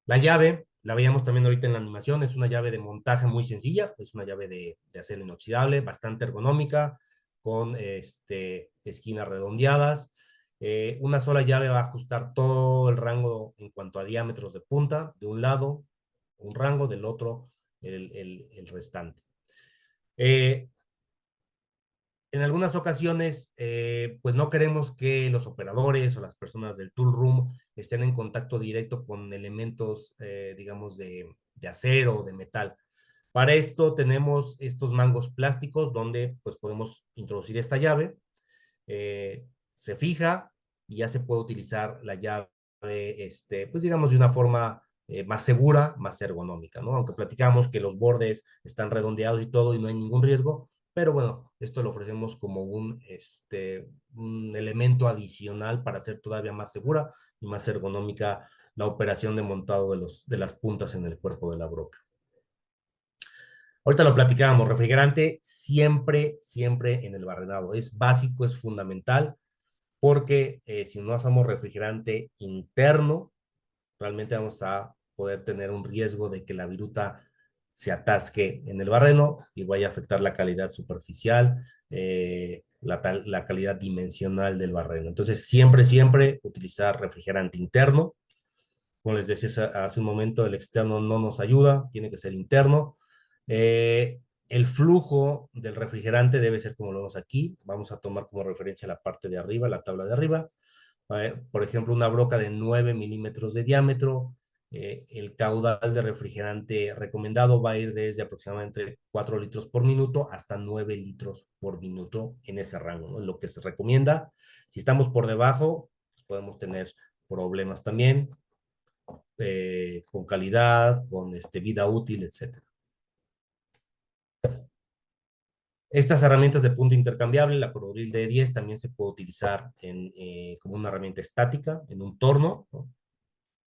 La llave, la veíamos también ahorita en la animación, es una llave de montaje muy sencilla, es una llave de acero inoxidable, bastante ergonómica, con esquinas redondeadas. Una sola llave va a ajustar todo el rango en cuanto a diámetros de punta, de un lado un rango, del otro el restante. En algunas ocasiones, pues no queremos que los operadores o las personas del tool room estén en contacto directo con elementos, digamos, de acero o de metal. Para esto tenemos estos mangos plásticos donde pues podemos introducir esta llave, se fija y ya se puede utilizar la llave, pues digamos, de una forma más segura, más ergonómica, ¿no? Aunque platicamos que los bordes están redondeados y todo y no hay ningún riesgo, pero bueno, esto lo ofrecemos como un elemento adicional para hacer todavía más segura y más ergonómica la operación de montado de las puntas en el cuerpo de la broca. Ahorita lo platicábamos, refrigerante siempre en el barrenado. Es básico, es fundamental, porque si no hacemos refrigerante interno, realmente vamos a poder tener un riesgo de que la viruta se atasque en el barreno y vaya a afectar la calidad superficial, la calidad dimensional del barreno. Entonces, siempre utilizar refrigerante interno. Como les decía hace un momento, el externo no nos ayuda, tiene que ser interno. El flujo del refrigerante debe ser como lo vemos aquí. Vamos a tomar como referencia la parte de arriba, la tabla de arriba. Por ejemplo, una broca de 9 milímetros de diámetro. El caudal de refrigerante recomendado va a ir desde aproximadamente 4 litros por minuto hasta 9 litros por minuto en ese rango, ¿no? Lo que se recomienda. Si estamos por debajo, pues podemos tener problemas también con calidad, con vida útil, etc. Estas herramientas de punto intercambiable, la Corduril D10 también se puede utilizar como una herramienta estática en un torno, ¿no?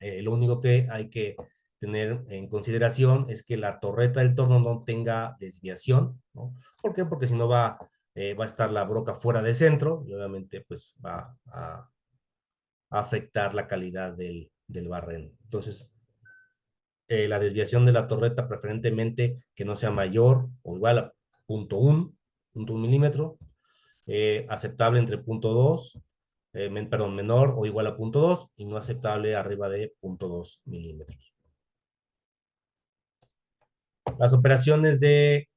Lo único que hay que tener en consideración es que la torreta del torno no tenga desviación, ¿no? ¿Por qué? Porque si no va va a estar la broca fuera de centro y obviamente pues va a afectar la calidad del barreno. Entonces, la desviación de la torreta preferentemente que no sea mayor o igual a 0.1 milímetro, aceptable entre 0.2, perdón, menor o igual a 0.2 y no aceptable arriba de 0.2 milímetros. Las operaciones de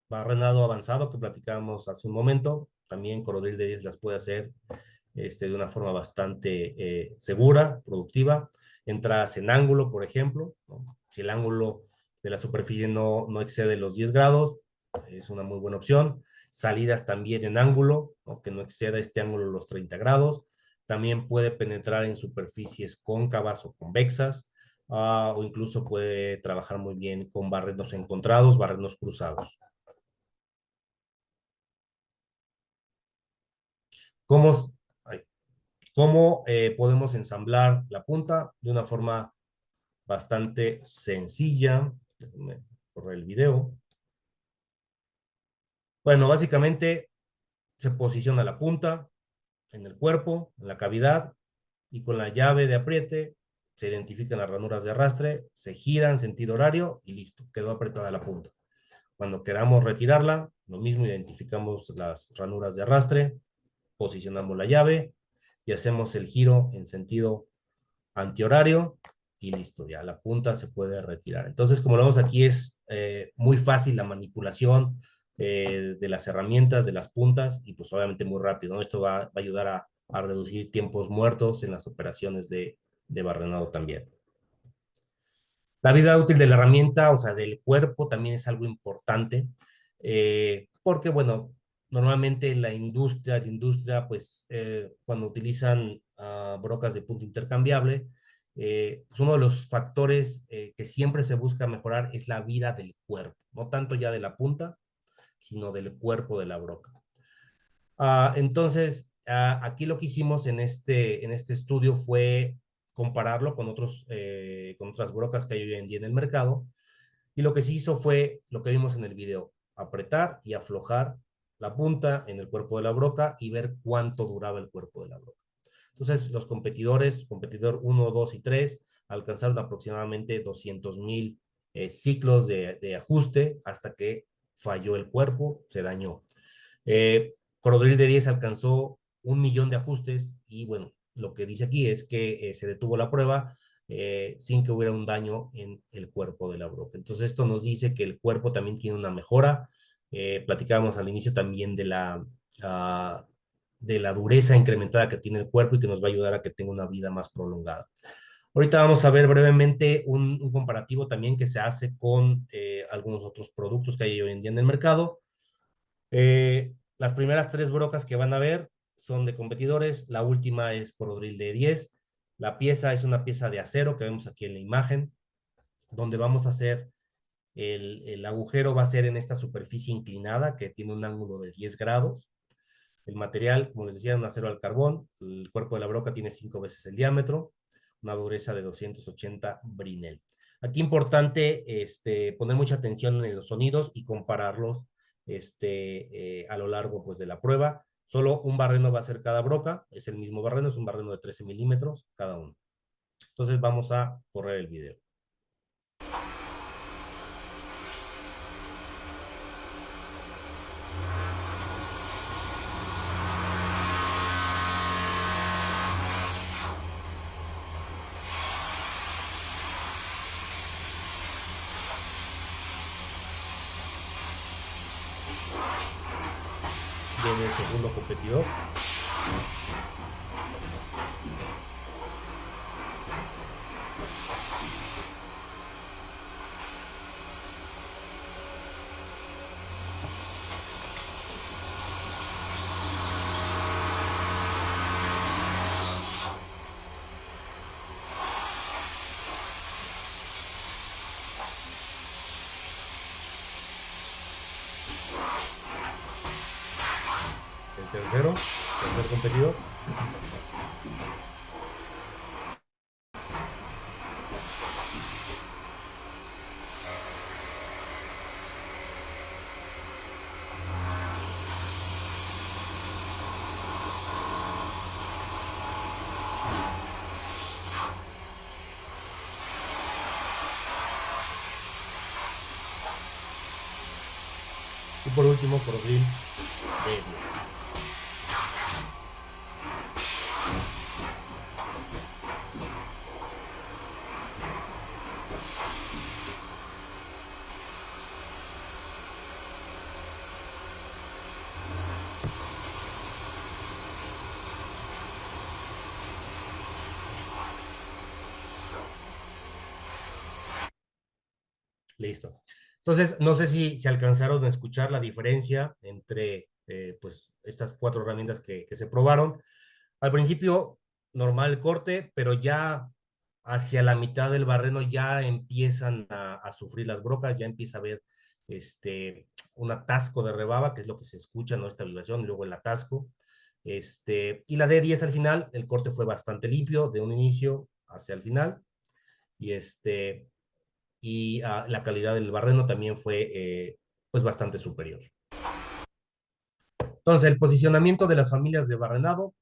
barrenado avanzado que platicábamos hace un momento, también Corodril de 10 las puede hacer de una forma bastante segura, productiva. Entradas en ángulo, por ejemplo, ¿no? Si el ángulo de la superficie no excede los 10 grados, es una muy buena opción. Salidas también en ángulo, ¿no? Que no exceda este ángulo los 30 grados. También puede penetrar en superficies cóncavas o convexas, o incluso puede trabajar muy bien con barrenos encontrados, barrenos cruzados. ¿Cómo, cómo podemos ensamblar la punta? De una forma bastante sencilla. Déjenme correr el video. Bueno, básicamente se posiciona la punta en el cuerpo, en la cavidad, y con la llave de apriete se identifican las ranuras de arrastre, se gira en sentido horario y listo, quedó apretada la punta. Cuando queramos retirarla, lo mismo, identificamos las ranuras de arrastre, posicionamos la llave y hacemos el giro en sentido antihorario y listo, ya la punta se puede retirar. Entonces, como lo vemos aquí, es muy fácil la manipulación de las herramientas, de las puntas y pues obviamente muy rápido, ¿no? Esto va a ayudar a reducir tiempos muertos en las operaciones de barrenado también. La vida útil de la herramienta, o sea, del cuerpo, también es algo importante, porque, bueno, normalmente la industria, pues, cuando utilizan brocas de punta intercambiable, pues uno de los factores que siempre se busca mejorar es la vida del cuerpo, no tanto ya de la punta, sino del cuerpo de la broca. Entonces, aquí lo que hicimos en este estudio fue compararlo con otras brocas que hay hoy en día en el mercado. Y lo que se hizo fue lo que vimos en el video, apretar y aflojar la punta en el cuerpo de la broca y ver cuánto duraba el cuerpo de la broca. Entonces, los competidores, competidor 1, 2 y 3, alcanzaron aproximadamente 200,000 ciclos de ajuste hasta que falló el cuerpo, se dañó. Corodril de 10 alcanzó 1 millón de ajustes y bueno, lo que dice aquí es que se detuvo la prueba sin que hubiera un daño en el cuerpo de la broca. Entonces esto nos dice que el cuerpo también tiene una mejora. Platicábamos al inicio también de la dureza incrementada que tiene el cuerpo y que nos va a ayudar a que tenga una vida más prolongada. Ahorita vamos a ver brevemente un comparativo también que se hace con algunos otros productos que hay hoy en día en el mercado. Las primeras tres brocas que van a ver son de competidores, la última es Corodril de 10. La pieza es una pieza de acero que vemos aquí en la imagen, donde vamos a hacer el agujero va a ser en esta superficie inclinada que tiene un ángulo de 10 grados. El material, como les decía, es un acero al carbón. El cuerpo de la broca tiene 5 veces el diámetro, una dureza de 280 Brinell. Aquí importante poner mucha atención en los sonidos y compararlos a lo largo pues, de la prueba. Solo un barreno va a ser cada broca, es el mismo barreno, es un barreno de 13 milímetros cada uno. Entonces vamos a correr el video. Viene el segundo competidor. El tercer competidor. por último, Cordril D10. Listo. Entonces, no sé si se alcanzaron a escuchar la diferencia entre pues, estas cuatro herramientas que se probaron. Al principio, normal el corte, pero ya hacia la mitad del barreno ya empiezan a sufrir las brocas, ya empieza a haber un atasco de rebaba, que es lo que se escucha, ¿no? Esta vibración, y luego el atasco. Y la D10 al final, el corte fue bastante limpio, de un inicio hacia el final, y la calidad del barreno también fue pues bastante superior. Entonces, el posicionamiento de las familias de barrenado,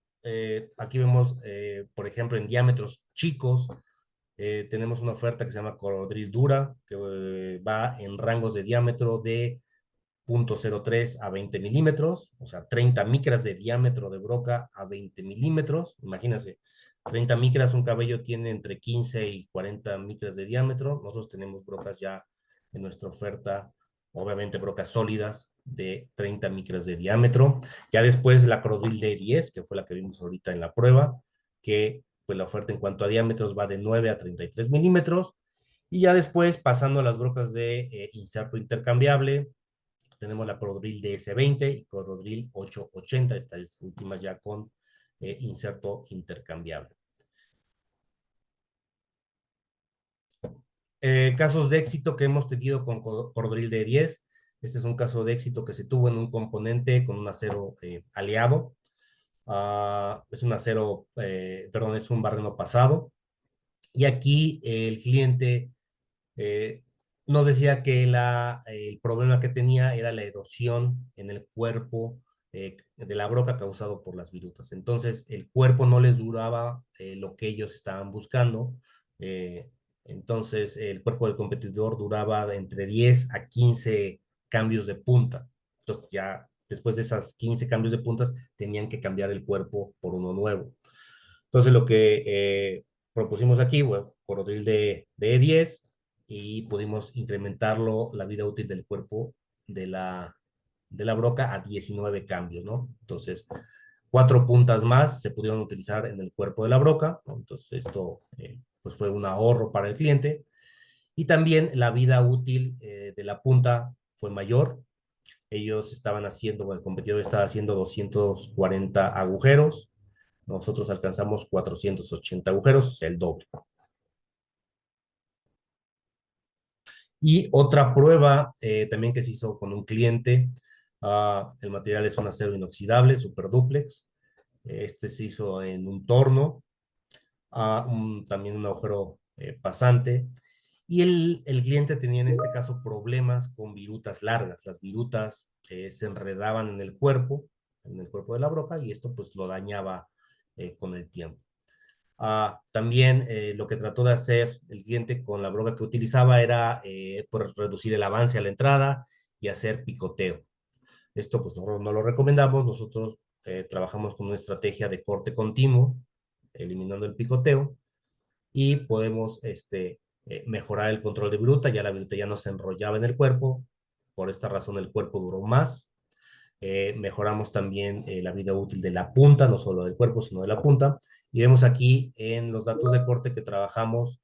aquí vemos, por ejemplo, en diámetros chicos, tenemos una oferta que se llama Cordril Dura, que va en rangos de diámetro de 0.03 a 20 milímetros, o sea, 30 micras de diámetro de broca a 20 milímetros. Imagínense, 30 micras, un cabello tiene entre 15 y 40 micras de diámetro. Nosotros tenemos brocas ya en nuestra oferta, obviamente brocas sólidas de 30 micras de diámetro. Ya después la Cordril D10, que fue la que vimos ahorita en la prueba, que pues la oferta en cuanto a diámetros va de 9 a 33 milímetros. Y ya después, pasando a las brocas de inserto intercambiable, tenemos la Cordril DS20 y Cordril 880, estas últimas ya con inserto intercambiable. Casos de éxito que hemos tenido con Cordril D10. Este es un caso de éxito que se tuvo en un componente con un acero aliado. Es un acero, perdón, es un barreno pasado. Y aquí el cliente Eh, nos decía que el problema que tenía era la erosión en el cuerpo de la broca causado por las virutas. Entonces, el cuerpo no les duraba lo que ellos estaban buscando. eh, entonces, el cuerpo del competidor duraba entre 10 a 15 cambios de punta. Entonces, ya después de esas 15 cambios de puntas, tenían que cambiar el cuerpo por uno nuevo. Entonces, lo que propusimos aquí, bueno, Cordril de E10 y pudimos incrementarlo, la vida útil del cuerpo de de la broca a 19 cambios, ¿no? Entonces, cuatro puntas más se pudieron utilizar en el cuerpo de la broca, ¿no? Entonces, esto pues fue un ahorro para el cliente. Y también la vida útil de la punta fue mayor. Ellos estaban haciendo, bueno, el competidor estaba haciendo 240 agujeros, nosotros alcanzamos 480 agujeros, o sea, el doble. Y otra prueba también que se hizo con un cliente, el material es un acero inoxidable, super duplex. Este se hizo en un torno, también un agujero pasante. Y el cliente tenía en este caso problemas con virutas largas. Las virutas se enredaban en el cuerpo de la broca, y esto pues lo dañaba con el tiempo. También lo que trató de hacer el cliente con la broca que utilizaba era pues, reducir el avance a la entrada y hacer picoteo. Esto pues no lo recomendamos, nosotros trabajamos con una estrategia de corte continuo, eliminando el picoteo, y podemos mejorar el control de viruta, ya la viruta ya no se enrollaba en el cuerpo, por esta razón el cuerpo duró más. Mejoramos también la vida útil de la punta, no solo del cuerpo, sino de la punta. Y vemos aquí en los datos de corte que trabajamos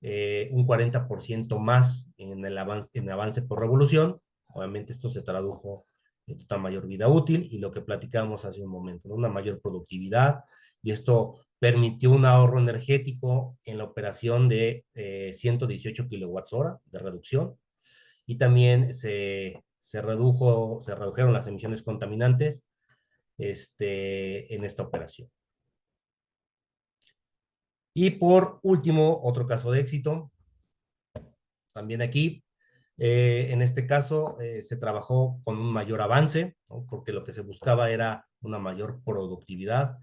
un 40% más en avance por revolución. Obviamente esto se tradujo en total mayor vida útil y lo que platicábamos hace un momento, ¿no? Una mayor productividad, y esto permitió un ahorro energético en la operación de 118 kilowatts hora de reducción, y también se redujeron las emisiones contaminantes en esta operación. Y por último, otro caso de éxito, también aquí, en este caso se trabajó con un mayor avance, ¿no? Porque lo que se buscaba era una mayor productividad.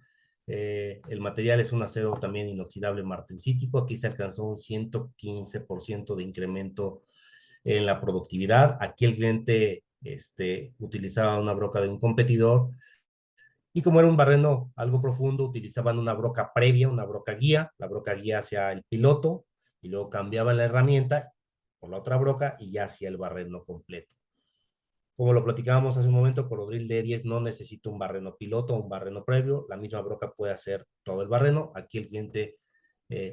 El material es un acero también inoxidable martensítico, aquí se alcanzó un 115% de incremento en la productividad. Aquí el cliente utilizaban una broca de un competidor y como era un barreno algo profundo, utilizaban una broca previa, una broca guía, la broca guía hacia el piloto y luego cambiaban la herramienta por la otra broca y ya hacía el barreno completo. Como lo platicábamos hace un momento, Cordril D10 no necesita un barreno piloto o un barreno previo, la misma broca puede hacer todo el barreno. Aquí el cliente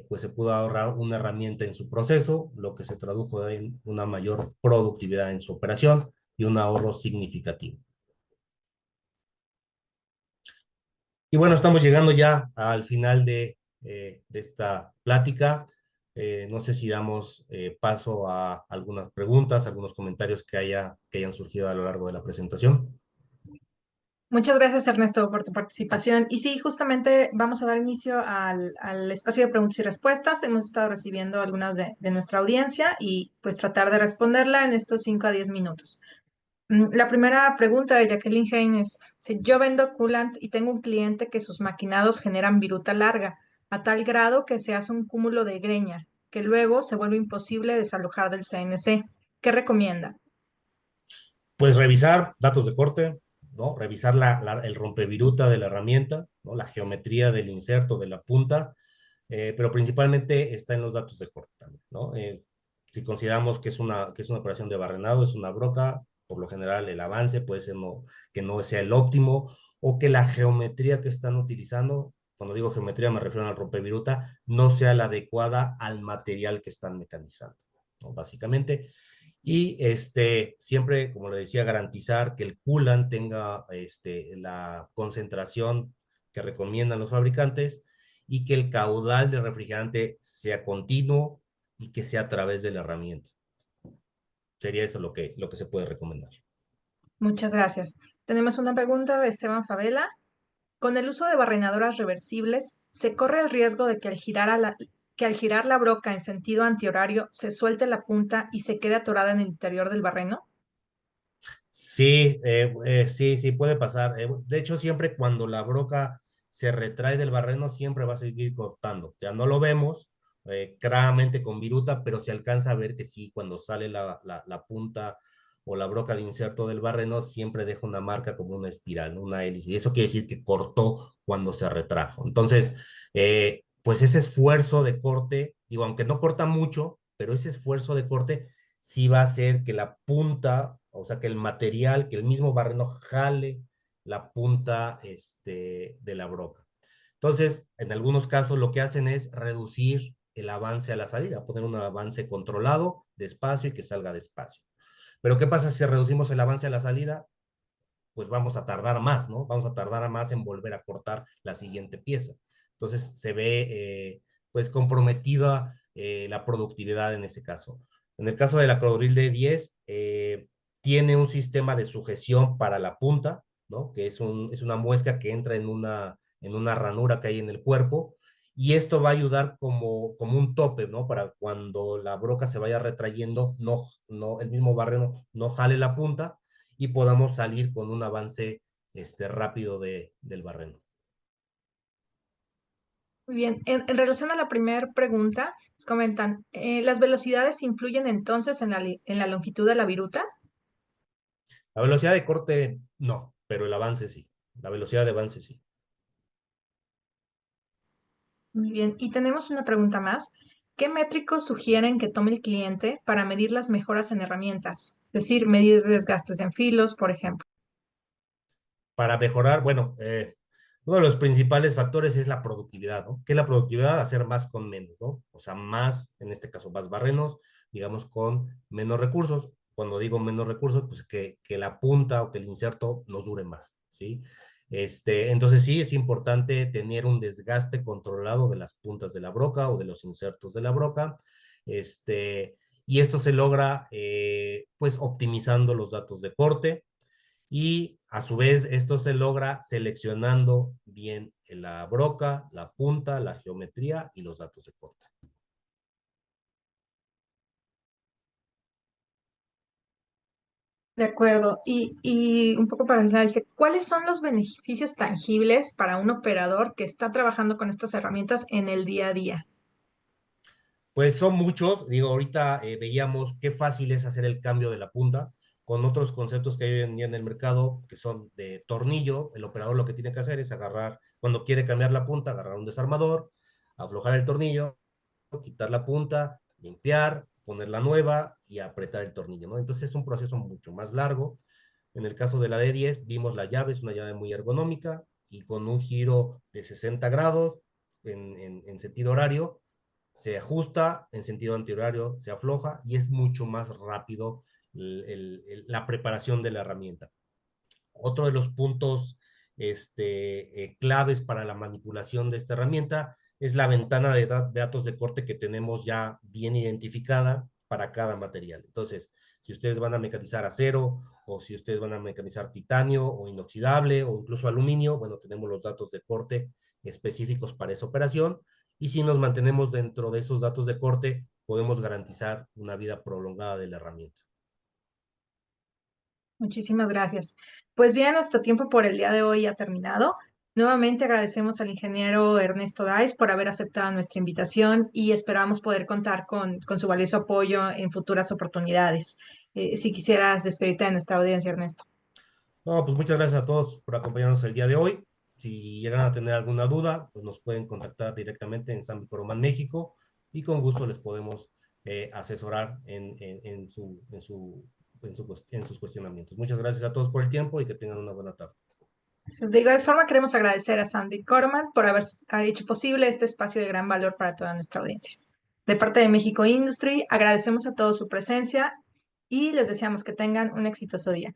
pues se pudo ahorrar una herramienta en su proceso, lo que se tradujo en una mayor productividad en su operación y un ahorro significativo. Y bueno, estamos llegando ya al final de esta plática. No sé si damos paso a algunas preguntas, algunos comentarios que hayan surgido a lo largo de la presentación. Muchas gracias, Ernesto, por tu participación. Y sí, justamente vamos a dar inicio al espacio de preguntas y respuestas. Hemos estado recibiendo algunas de nuestra audiencia y pues tratar de responderla en estos 5 a 10 minutos. La primera pregunta de Jacqueline Haynes: si yo vendo coolant y tengo un cliente que sus maquinados generan viruta larga, a tal grado que se hace un cúmulo de greña, que luego se vuelve imposible desalojar del CNC, ¿qué recomienda? Pues revisar datos de corte, ¿no? Revisar el rompeviruta de la herramienta, ¿no? La geometría del inserto, de la punta, pero principalmente está en los datos de corte también, ¿no? Si consideramos que es una operación de barrenado, es una broca, por lo general el avance puede ser que no sea el óptimo o que la geometría que están utilizando, cuando digo geometría me refiero al rompeviruta, no sea la adecuada al material que están mecanizando, ¿no? Básicamente. Y siempre, como le decía, garantizar que el coolant tenga la concentración que recomiendan los fabricantes y que el caudal de refrigerante sea continuo y que sea a través de la herramienta. Sería eso lo que se puede recomendar. Muchas gracias. Tenemos una pregunta de Esteban Favela. Con el uso de barrenadoras reversibles, ¿se corre el riesgo de que al girar la broca en sentido antihorario se suelte la punta y se quede atorada en el interior del barreno? Sí, sí, puede pasar. De hecho, siempre cuando la broca se retrae del barreno, siempre va a seguir cortando. O sea, no lo vemos claramente con viruta, pero se alcanza a ver que sí, cuando sale la punta o la broca de inserto del barreno, siempre deja una marca como una espiral, ¿no? Una hélice. Y eso quiere decir que cortó cuando se retrajo. Entonces, pues ese esfuerzo de corte, digo, aunque no corta mucho, pero ese esfuerzo de corte sí va a hacer que la punta, o sea, que el material, que el mismo barreno jale la punta de la broca. Entonces, en algunos casos lo que hacen es reducir el avance a la salida, poner un avance controlado, despacio y que salga despacio. Pero ¿qué pasa si reducimos el avance a la salida? Pues vamos a tardar más, ¿no? Vamos a tardar más en volver a cortar la siguiente pieza. Entonces se ve pues comprometida la productividad en ese caso. En el caso de la Cordril D10, tiene un sistema de sujeción para la punta, ¿no? Que es una muesca que entra en una ranura que hay en el cuerpo, y esto va a ayudar como un tope, ¿no? Para cuando la broca se vaya retrayendo, el mismo barreno no jale la punta y podamos salir con un avance rápido del barreno. Muy bien. En relación a la primera pregunta, nos comentan, ¿las velocidades influyen entonces en la longitud de la viruta? La velocidad de corte no, pero el avance sí. La velocidad de avance sí. Muy bien. Y tenemos una pregunta más. ¿Qué métricos sugieren que tome el cliente para medir las mejoras en herramientas? Es decir, medir desgastes en filos, por ejemplo. Para mejorar, bueno, uno de los principales factores es la productividad, ¿no? ¿Qué es la productividad? Hacer más con menos, ¿no? O sea, más, en este caso, más barrenos, digamos, con menos recursos. Cuando digo menos recursos, pues que la punta o que el inserto nos dure más, ¿sí? Entonces sí, es importante tener un desgaste controlado de las puntas de la broca o de los insertos de la broca. Y esto se logra, pues, optimizando los datos de corte, y a su vez esto se logra seleccionando bien la broca, la punta, la geometría y los datos de corte. De acuerdo. Y un poco para finalizar, dice, ¿cuáles son los beneficios tangibles para un operador que está trabajando con estas herramientas en el día a día? Pues son muchos, digo, ahorita veíamos qué fácil es hacer el cambio de la punta, con otros conceptos que hay hoy en día en el mercado, que son de tornillo. El operador lo que tiene que hacer es agarrar, cuando quiere cambiar la punta, agarrar un desarmador, aflojar el tornillo, quitar la punta, limpiar, poner la nueva y apretar el tornillo, ¿no? Entonces es un proceso mucho más largo. En el caso de la D10 vimos la llave, es una llave muy ergonómica y con un giro de 60 grados en sentido horario, se ajusta, en sentido antihorario se afloja y es mucho más rápido la preparación de la herramienta. Otro de los puntos claves para la manipulación de esta herramienta es la ventana de datos de corte que tenemos ya bien identificada para cada material. Entonces, si ustedes van a mecanizar acero o si ustedes van a mecanizar titanio o inoxidable o incluso aluminio, bueno, tenemos los datos de corte específicos para esa operación y si nos mantenemos dentro de esos datos de corte, podemos garantizar una vida prolongada de la herramienta. Muchísimas gracias. Pues bien, nuestro tiempo por el día de hoy ha terminado. Nuevamente agradecemos al ingeniero Ernesto Dais por haber aceptado nuestra invitación y esperamos poder contar con su valioso apoyo en futuras oportunidades. Si quisieras despedirte de nuestra audiencia, Ernesto. No, pues muchas gracias a todos por acompañarnos el día de hoy. Si llegan a tener alguna duda, pues nos pueden contactar directamente en San Coromán, México, y con gusto les podemos asesorar en sus cuestionamientos. Muchas gracias a todos por el tiempo y que tengan una buena tarde. De igual forma, queremos agradecer a Sandy Corman por haber hecho posible este espacio de gran valor para toda nuestra audiencia. De parte de México Industry, agradecemos a todos su presencia y les deseamos que tengan un exitoso día.